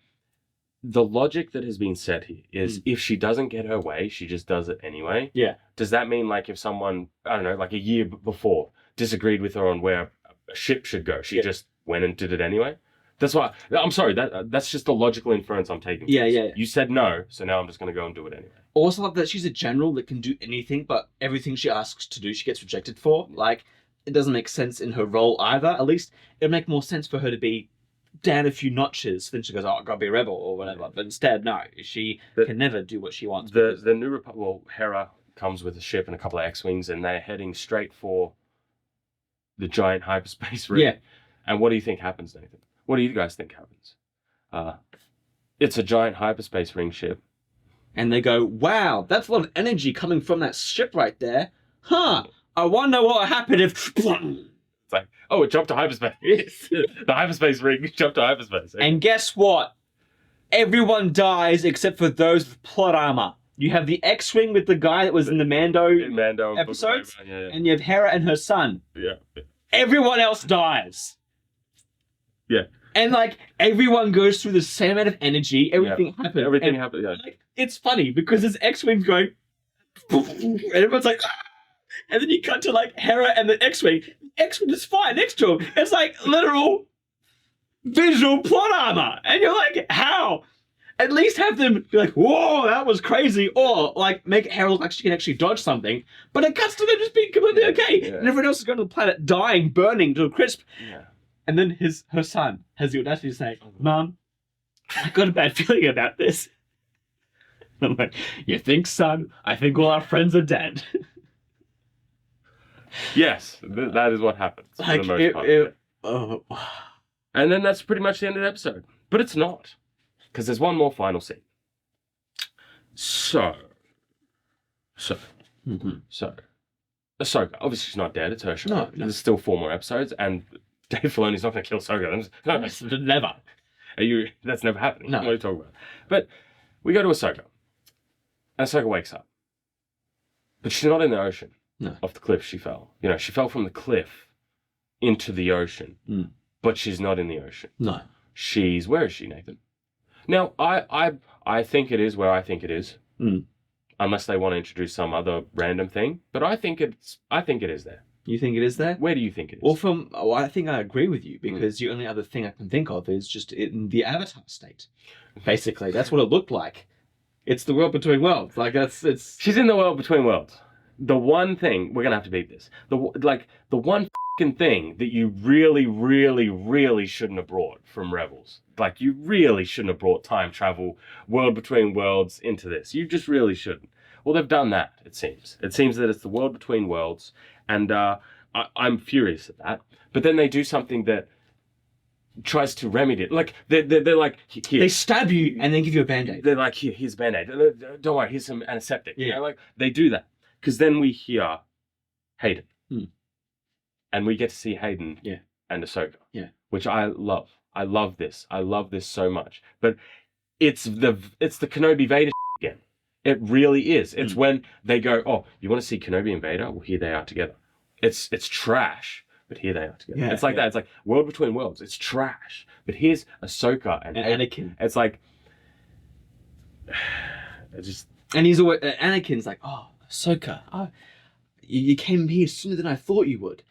Speaker 2: the logic that has been set here is if she doesn't get her way, she just does it anyway. Yeah. Does that mean, like, if someone, I don't know, like a year before, disagreed with her on where a ship should go, she just went and did it anyway? That's why, I'm sorry, that's just the logical inference I'm taking. Yeah. You said no, so now I'm just going to go and do it anyway.
Speaker 1: Also, like that she's a general that can do anything, but everything she asks to do, she gets rejected for. Like, it doesn't make sense in her role either. At least it'd make more sense for her to be down a few notches. Then she goes, oh, I've got to be a rebel or whatever. But instead, no, she can never do what she wants.
Speaker 2: The New Republic, well, Hera comes with a ship and a couple of X-Wings, and they're heading straight for the giant hyperspace ring. Yeah. And what do you think happens, Nathan? What do you guys think happens? It's a giant hyperspace ring ship.
Speaker 1: And they go, wow, that's a lot of energy coming from that ship right there. Huh, I wonder what would happen if...
Speaker 2: It's like, oh, it jumped to hyperspace. The hyperspace ring jumped to hyperspace.
Speaker 1: And guess what? Everyone dies except for those with plot armor. You have the X-Wing with the guy that was in the Mando episodes, and you have Hera and her son. Yeah. Everyone else dies. Yeah. And, like, everyone goes through the same amount of energy. Everything happens.
Speaker 2: Everything happens, yeah.
Speaker 1: Like, it's funny because there's X-Wings going... and everyone's like... Ah! And then you cut to, like, Hera and the X-Wing. X-Wing is fine next to him. It's, like, literal visual plot armor. And you're like, how? At least have them be like, whoa, that was crazy. Or, like, make Hera look like she can actually dodge something. But it cuts to them just being completely okay. Yeah. And everyone else is going to the planet dying, burning to a crisp. Yeah. And then her son has the audacity to say, Mom, I got a bad feeling about this. I'm like, you think, son? I think all our friends are dead.
Speaker 2: Yes, that is what happens for the most part. And then that's pretty much the end of the episode. But it's not. Because there's one more final scene. So, Ahsoka, obviously she's not dead, it's her show. No. There's still 4 more episodes, and Dave Filoni's not going to kill Ahsoka.
Speaker 1: No, never.
Speaker 2: That's never happening.
Speaker 1: No.
Speaker 2: What are you talking about? But we go to Ahsoka. And Ahsoka wakes up. But she's not in the ocean. No. Off the cliff she fell. You know, she fell from the cliff into the ocean. But she's not in the ocean. No. Where is she, Nathan? Now, I think it is where I think it is. Unless they want to introduce some other random thing. But I think it is there.
Speaker 1: You think it is there?
Speaker 2: Where do you think it is?
Speaker 1: Well, I think I agree with you, because the only other thing I can think of is just in the Avatar state. Basically, that's what it looked like. It's the world between worlds. Like, it's...
Speaker 2: She's in the world between worlds. The one thing... We're going to have to beat this. The one fucking thing that you really, really, really shouldn't have brought from Rebels. Like, you really shouldn't have brought time travel, world between worlds into this. You just really shouldn't. Well, they've done that, it seems. It seems that it's the world between worlds, and I'm furious at that. But then they do something that tries to remedy it. Like, they're like, here.
Speaker 1: They stab you and then give you a band-aid.
Speaker 2: They're like, here's a band-aid. Don't worry, here's some antiseptic.
Speaker 1: Yeah.
Speaker 2: You know, like, they do that. Because then we hear Hayden. And we get to see Hayden and Ahsoka. Yeah. Which I love. I love this. I love this so much. But it's the Kenobi Vader again. It really is. It's when they go, oh, you want to see Kenobi and Vader? Well, here they are together. It's trash, but here they are together. Yeah, it's like that. It's like world between worlds. It's trash. But here's Ahsoka and
Speaker 1: Anakin.
Speaker 2: It's like, it just...
Speaker 1: And he's always, Anakin's like, oh, Ahsoka, oh, you came here sooner than I thought you would.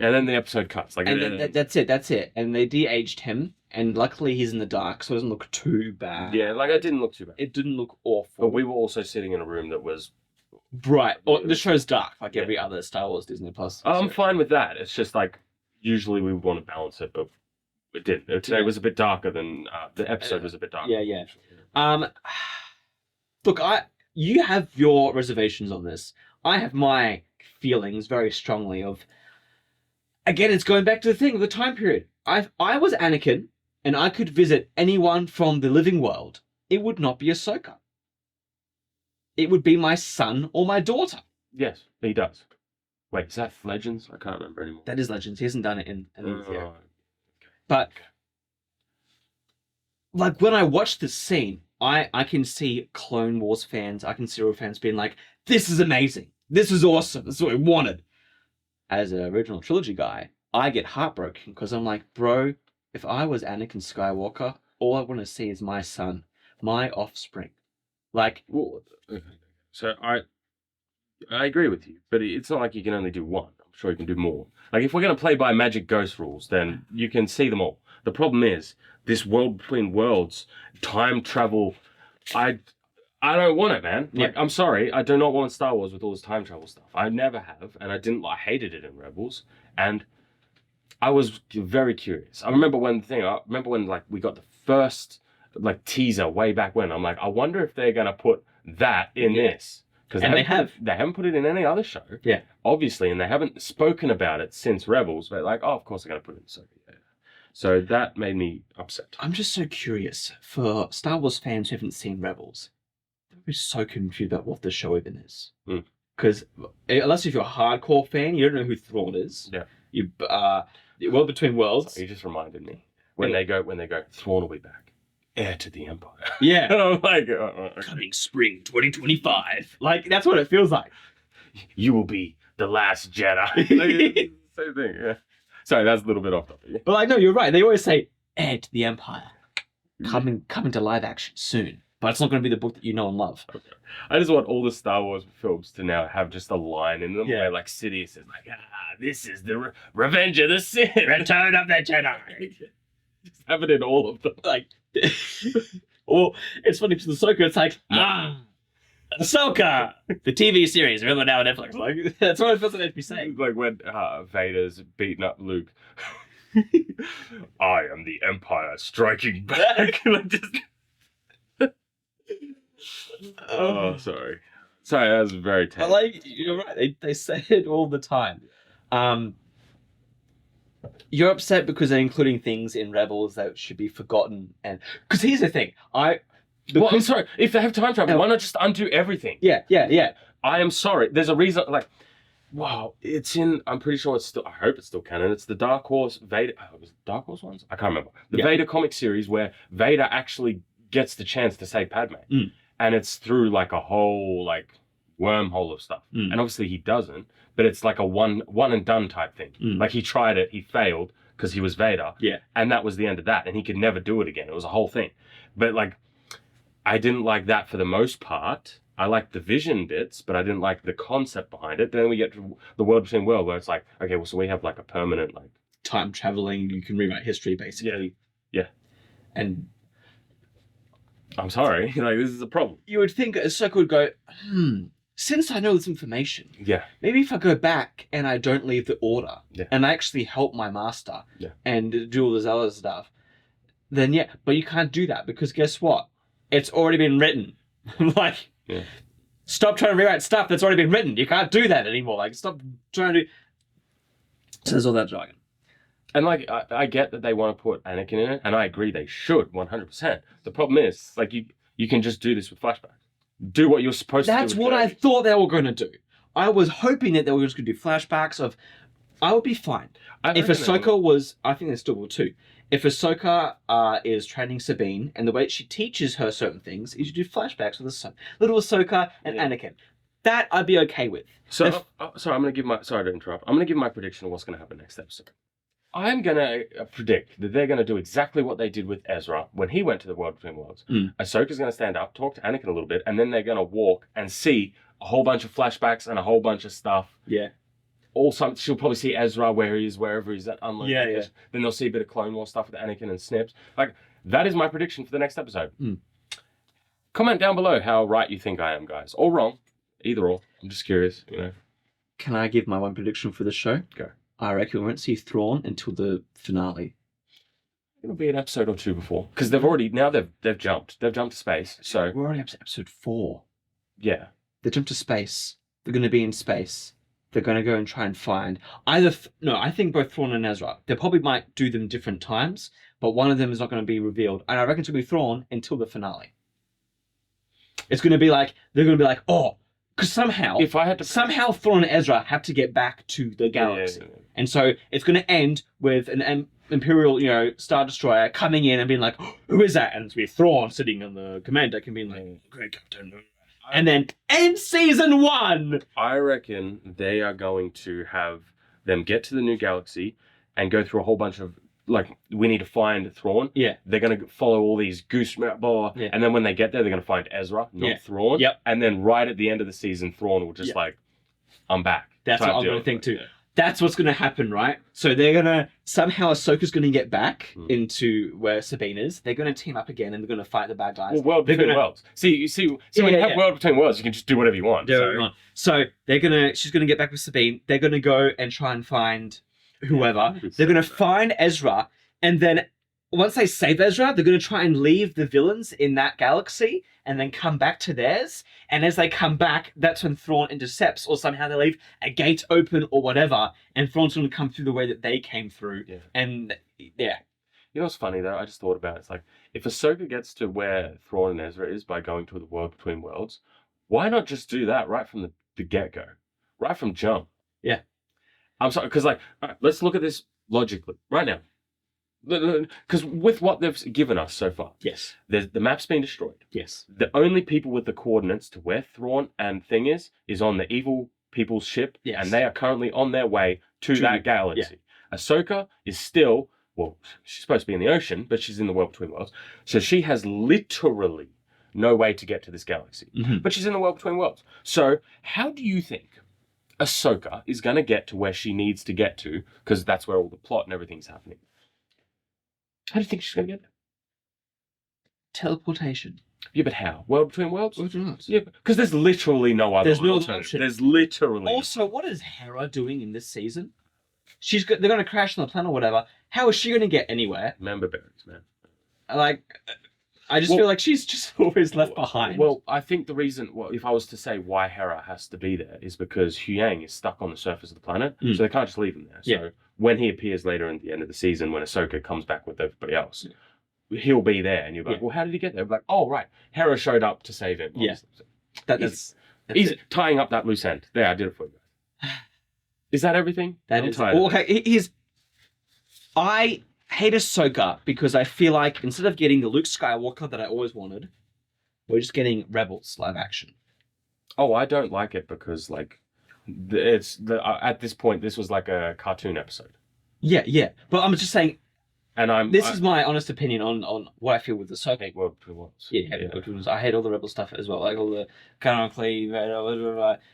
Speaker 2: And then the episode cuts. Like,
Speaker 1: and that's it. And they de-aged him, and luckily he's in the dark, so it doesn't look too bad.
Speaker 2: Yeah, like, it didn't look too bad.
Speaker 1: It didn't look awful.
Speaker 2: But we were also sitting in a room that was...
Speaker 1: Bright. Or the show's dark, like every other Star Wars Disney Plus.
Speaker 2: I'm fine with that. It's just like, usually we would want to balance it, but it didn't. Today was a bit darker than... the episode was a bit darker.
Speaker 1: Yeah. Look, you have your reservations on this. I have my feelings very strongly of... Again, it's going back to the thing, the time period. I was Anakin, and I could visit anyone from the living world. It would not be Ahsoka. It would be my son or my daughter.
Speaker 2: Yes, he does. Wait, is that Legends? I can't remember anymore.
Speaker 1: That is Legends. He hasn't done it in here. But, like, when I watch this scene, I can see Clone Wars fans, I can see real fans being like, this is amazing. This is awesome. This is what we wanted. As an original trilogy guy, I get heartbroken because I'm like, bro, if I was Anakin Skywalker, all I want to see is my son, my offspring. Like,
Speaker 2: so I agree with you, but it's not like you can only do one. I'm sure you can do more. Like, if we're going to play by Magic Ghost rules, then you can see them all. The problem is this world between worlds, time travel. I don't want it, man. Like, I'm sorry, I do not want Star Wars with all this time travel stuff. I never have, and I hated it in Rebels, and I was very curious. I remember when like we got the first like teaser way back when. I'm like, I wonder if they're gonna put that in this, because they haven't put it in any other show.
Speaker 1: Yeah,
Speaker 2: obviously, and they haven't spoken about it since Rebels. But like, oh, of course they're gonna put it in Ahsoka. Yeah. So that made me upset.
Speaker 1: I'm just so curious for Star Wars fans who haven't seen Rebels. We're so confused about what the show even is. Because unless if you're a hardcore fan, you don't know who Thrawn is.
Speaker 2: Yeah.
Speaker 1: You World Between Worlds.
Speaker 2: So you just reminded me when they go, Thrawn will be back, heir to the Empire.
Speaker 1: Yeah.
Speaker 2: And I'm like, oh, okay.
Speaker 1: Coming spring 2025. Like, that's what it feels like.
Speaker 2: You will be the last Jedi. Like, same thing. Yeah. Sorry, that's a little bit off topic.
Speaker 1: But like, no, you're right. They always say heir to the Empire, coming to live action soon. But it's not going to be the book that you know and love.
Speaker 2: Okay. I just want all the Star Wars films to now have just a line in them where, like, Sidious is like, this is the Revenge of the Sith.
Speaker 1: Return of the Jedi.
Speaker 2: Just have it in all of them.
Speaker 1: Like, or it's funny to the Ahsoka, it's like, Ahsoka, the TV series, remember now on Netflix. Like, that's what it feels like they'd be saying.
Speaker 2: Like when Vader's beating up Luke. I am the Empire striking back. Like, just... Oh, sorry, that was very terrible.
Speaker 1: But like, you're right. They say it all the time. You're upset because they're including things in Rebels that should be forgotten, and because here's the thing, I'm
Speaker 2: sorry. If they have time travel, why not just undo everything?
Speaker 1: Yeah.
Speaker 2: I am sorry. There's a reason. Like, wow, it's in. I'm pretty sure it's still. I hope it's still canon. It's the Dark Horse Vader. Was it Dark Horse ones? I can't remember. The Vader comic series where Vader actually gets the chance to save Padme. And it's through like a whole like wormhole of stuff. And obviously he doesn't, but it's like a one and done type thing. Like he tried it, he failed because he was Vader.
Speaker 1: Yeah.
Speaker 2: And that was the end of that. And he could never do it again. It was a whole thing. But like, I didn't like that for the most part. I liked the vision bits, but I didn't like the concept behind it. Then we get to the World Between Worlds where it's like, okay, well, so we have like a permanent like...
Speaker 1: time traveling, you can rewrite history basically.
Speaker 2: Yeah.
Speaker 1: And...
Speaker 2: I'm sorry, like, this is a problem.
Speaker 1: You would think Ahsoka would go, since I know this information,
Speaker 2: Yeah.
Speaker 1: maybe if I go back and I don't leave the order, and I actually help my master, and do all this other stuff, then yeah. But you can't do that because guess what? It's already been written. Like, stop trying to rewrite stuff that's already been written. You can't do that anymore. Like, stop trying to. So there's all that jargon.
Speaker 2: And like, I get that they want to put Anakin in it, and I agree they should 100%. The problem is, like, you can just do this with flashbacks. Do what you're supposed to do.
Speaker 1: That's what I thought they were going to do. I was hoping that they were just going to do flashbacks of. I would be fine if Ahsoka was. I think they still will too. If Ahsoka is training Sabine, and the way she teaches her certain things is you do flashbacks with little Ahsoka and Anakin. That I'd be okay with.
Speaker 2: So, sorry, I'm going to give my. Sorry to interrupt. I'm going to give my prediction of what's going to happen next episode. I'm going to predict that they're going to do exactly what they did with Ezra when he went to the World Between Worlds. Ahsoka's going to stand up, talk to Anakin a little bit, and then they're going to walk and see a whole bunch of flashbacks and a whole bunch of stuff.
Speaker 1: Yeah.
Speaker 2: Also, she'll probably see Ezra where he is, wherever he's at.
Speaker 1: Yeah.
Speaker 2: Then they'll see a bit of Clone Wars stuff with Anakin and Snips. Like, that is my prediction for the next episode. Comment down below how right you think I am, guys. Or wrong. Either or. I'm just curious, you know.
Speaker 1: Can I give my one prediction for the show?
Speaker 2: Go.
Speaker 1: I reckon we won't see Thrawn until the finale.
Speaker 2: It'll be an episode or two before. Because they've already, now they've jumped. They've jumped to space, so...
Speaker 1: We're already up to episode 4.
Speaker 2: Yeah.
Speaker 1: They jumped to space. They're going to be in space. They're going to go and try and find either... No, I think both Thrawn and Ezra. They probably might do them different times, but one of them is not going to be revealed. And I reckon it's going to be Thrawn until the finale. It's going to be like... They're going to be like, oh... Because somehow...
Speaker 2: If I had to...
Speaker 1: Somehow Thrawn and Ezra have to get back to the galaxy.
Speaker 2: Yeah.
Speaker 1: And so it's going to end with an Imperial, Star Destroyer coming in and being like, oh, who is that? And it's going to be Thrawn sitting on the command deck and being like, great Captain. And then end season 1!
Speaker 2: I reckon they are going to have them get to the new galaxy and go through a whole bunch of, like, we need to find Thrawn.
Speaker 1: Yeah.
Speaker 2: They're going to follow all these goose, blah,
Speaker 1: yeah.
Speaker 2: And then when they get there, they're going to find Ezra, not Thrawn.
Speaker 1: Yep.
Speaker 2: And then right at the end of the season, Thrawn will just like, I'm back.
Speaker 1: That's what I'm going to think too. Yeah. That's what's going to happen, right? So they're going to... Somehow Ahsoka's going to get back into where Sabine is. They're going to team up again and they're going to fight the bad guys.
Speaker 2: Well, World Between Worlds. See, when you have World Between Worlds, you can just do whatever you want.
Speaker 1: So they're going to... She's going to get back with Sabine. They're going to go and try and find whoever. They're going to find Ezra. And then once they save Ezra, they're going to try and leave the villains in that galaxy and then come back to theirs. And as they come back, that's when Thrawn intercepts, or somehow they leave a gate open or whatever, and Thrawn's going to come through the way that they came through. Yeah. And, yeah.
Speaker 2: You know what's funny, though? I just thought about it. It's like, if Ahsoka gets to where Thrawn and Ezra is by going to the World Between Worlds, why not just do that right from the get-go? Right from jump.
Speaker 1: Yeah.
Speaker 2: I'm sorry, because, like, right, let's look at this logically. Right now. Because with what they've given us so far,
Speaker 1: yes,
Speaker 2: the map's been destroyed.
Speaker 1: Yes,
Speaker 2: the only people with the coordinates to where Thrawn and Thing is on the evil people's ship, and they are currently on their way to that galaxy. Yeah. Ahsoka is still, well, she's supposed to be in the ocean, but she's in the World Between Worlds, so she has literally no way to get to this galaxy. But she's in the World Between Worlds. So how do you think Ahsoka is going to get to where she needs to get to? Because that's where all the plot and everything's happening. How do you think she's going to get there?
Speaker 1: Teleportation.
Speaker 2: Yeah, but how? World Between Worlds?
Speaker 1: World Between Worlds.
Speaker 2: Yeah, because there's literally no other alternative. There's literally...
Speaker 1: Also, what is Hera doing in this season? They're going to crash on the planet or whatever. How is she going to get anywhere?
Speaker 2: Member berries, man.
Speaker 1: Like, I just feel like she's just always left behind.
Speaker 2: Well, I think the reason, if I was to say why Hera has to be there, is because Huyang is stuck on the surface of the planet, so they can't just leave him there. So when he appears later in the end of the season, when Ahsoka comes back with everybody else, he'll be there, and you're like, well, how did he get there? Like, oh, right, Hera showed up to save him.
Speaker 1: Yeah.
Speaker 2: He's tying up that loose end. There, I did it for you guys. Is that everything?
Speaker 1: That is. Okay, I hate Ahsoka because I feel like instead of getting the Luke Skywalker that I always wanted, we're just getting Rebels live action.
Speaker 2: Oh, I don't like it because, like, at this point, this was like a cartoon episode. Yeah. But I'm just saying, and this is my honest opinion on what I feel with Ahsoka. I hate World Between Worlds.
Speaker 1: Yeah. I hate all the Rebel stuff as well, like all the canonically,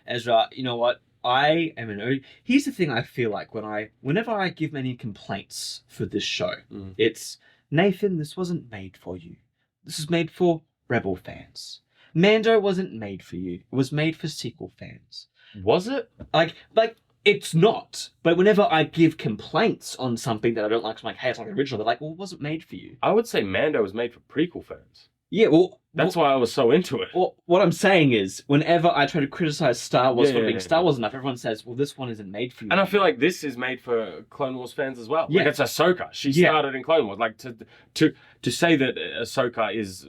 Speaker 1: Ezra. You know what? I am here's the thing I feel like whenever I give any complaints for this show, it's, Nathan, this wasn't made for you. This is made for Rebel fans. Mando wasn't made for you. It was made for sequel fans.
Speaker 2: Was it?
Speaker 1: Like it's not. But whenever I give complaints on something that I don't like, I'm like, hey, it's not original. They're like, well, it wasn't made for you.
Speaker 2: I would say Mando was made for prequel fans.
Speaker 1: Yeah, well...
Speaker 2: That's why I was so into it.
Speaker 1: Well, what I'm saying is, whenever I try to criticize Star Wars for being Star Wars enough, everyone says, well, this one isn't made for you.
Speaker 2: And I feel like this is made for Clone Wars fans as well.
Speaker 1: Yeah.
Speaker 2: Like, it's Ahsoka. She started in Clone Wars. Like, to say that Ahsoka is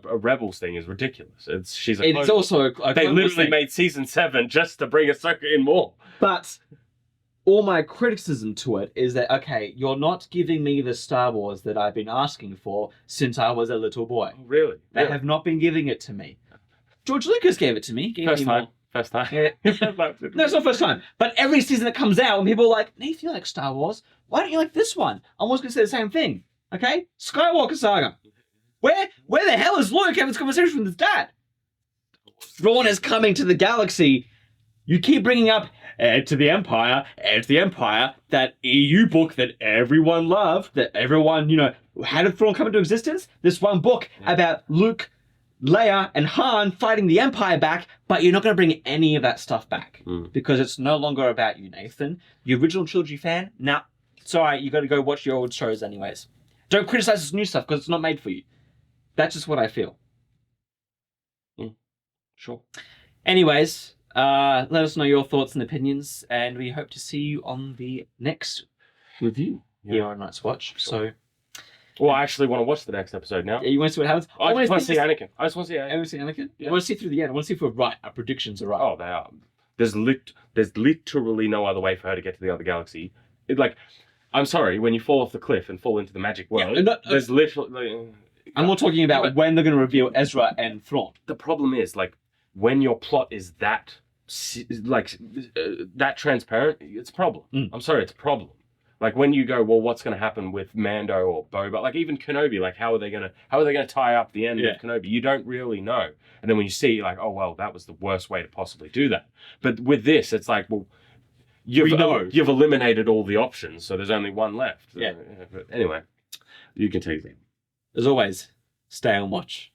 Speaker 2: a Rebels thing is ridiculous. She's a Clone Wars.
Speaker 1: It's also a
Speaker 2: They
Speaker 1: Clone Wars
Speaker 2: literally
Speaker 1: thing.
Speaker 2: made Season 7 just to bring Ahsoka in more.
Speaker 1: But... all my criticism to it is that, okay, you're not giving me the Star Wars that I've been asking for since I was a little boy.
Speaker 2: Oh, really?
Speaker 1: They have not been giving it to me. George Lucas gave it to me.
Speaker 2: First time.
Speaker 1: Yeah. No, it's not first time. But every season that comes out, and people are like, Nath, you like Star Wars. Why don't you like this one? I'm always going to say the same thing. Okay? Skywalker Saga. Where the hell is Luke having this conversation with his dad? Thrawn is coming to the galaxy. You keep bringing up Heir to the Empire, that EU book that everyone loved, that everyone, how did Thrawn come into existence? This one book about Luke, Leia, and Han fighting the Empire back, but you're not going to bring any of that stuff back because it's no longer about you, Nathan. You original trilogy fan? Nah, it's alright, you got to go watch your old shows anyways. Don't criticize this new stuff because it's not made for you. That's just what I feel.
Speaker 2: Sure.
Speaker 1: Anyways... let us know your thoughts and opinions, and we hope to see you on the next review here on Night's Watch.
Speaker 2: Sure. Well, I actually want to watch the next episode now.
Speaker 1: Yeah, you want to see what happens?
Speaker 2: I just want to see Anakin. I just want to see Anakin.
Speaker 1: I want to see Anakin? Yeah. I want to see through the end. I want to see if we're right. Our predictions are right.
Speaker 2: Oh, they are. There's literally no other way for her to get to the other galaxy. I'm sorry, when you fall off the cliff and fall into the magic world, there's literally...
Speaker 1: I'm more talking about when they're going to reveal Ezra and Thrawn.
Speaker 2: The problem is, when your plot is that transparent, it's a problem. I'm sorry, it's a problem. Like when you go, well, what's going to happen with Mando or Boba? Like even Kenobi, how are they going to tie up the end of Kenobi? You don't really know. And then when you see, you're like, oh well, that was the worst way to possibly do that. But with this, it's like, well, you've eliminated all the options, so there's only one left.
Speaker 1: Yeah.
Speaker 2: But anyway, you can take it.
Speaker 1: As always, stay on watch.